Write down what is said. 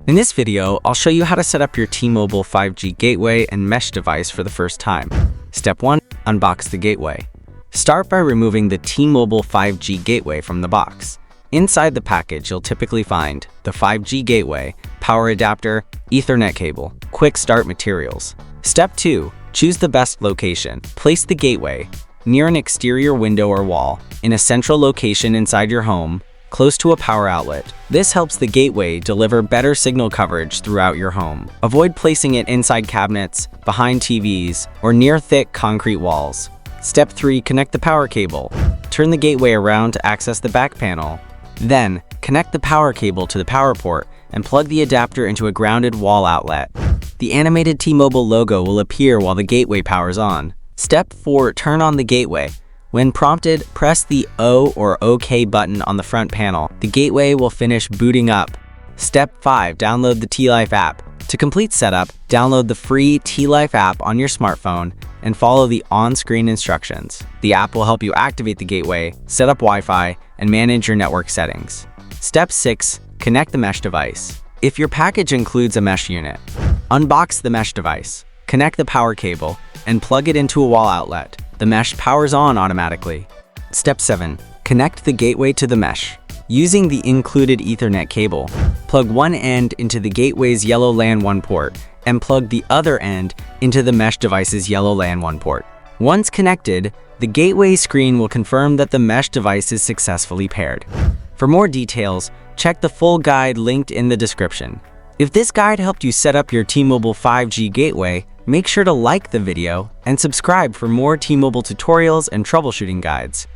In this video, I'll show you how to set up your T-Mobile 5G gateway and mesh device for the first time. Step 1. Unbox the gateway. Start by removing the T-Mobile 5G gateway from the box. Inside the package, you'll typically find the 5G gateway, power adapter, Ethernet cable, quick start materials. Step 2. Choose the best location. Place the gateway near an exterior window or wall, in a central location inside your home, close to a power outlet. This helps the gateway deliver better signal coverage throughout your home. Avoid placing it inside cabinets, behind TVs, or near thick concrete walls. Step 3. Connect the power cable. Turn the gateway around to access the back panel. Then, connect the power cable to the power port and plug the adapter into a grounded wall outlet. The animated T-Mobile logo will appear while the gateway powers on. Step 4. Turn on the gateway. When prompted, press the O or OK button on the front panel. The gateway will finish booting up. Step 5. Download the T-Life app. To complete setup, download the free T-Life app on your smartphone and follow the on-screen instructions. The app will help you activate the gateway, set up Wi-Fi, and manage your network settings. Step 6. Connect the mesh device. If your package includes a mesh unit, unbox the mesh device. Connect the power cable and plug it into a wall outlet. The mesh powers on automatically. Step 7. Connect the gateway to the mesh. Using the included Ethernet cable, plug one end into the gateway's yellow LAN 1 port and plug the other end into the mesh device's yellow LAN 1 port. Once connected, the gateway screen will confirm that the mesh device is successfully paired. For more details, check the full guide linked in the description. If this guide helped you set up your T-Mobile 5G gateway, make sure to like the video and subscribe for more T-Mobile tutorials and troubleshooting guides.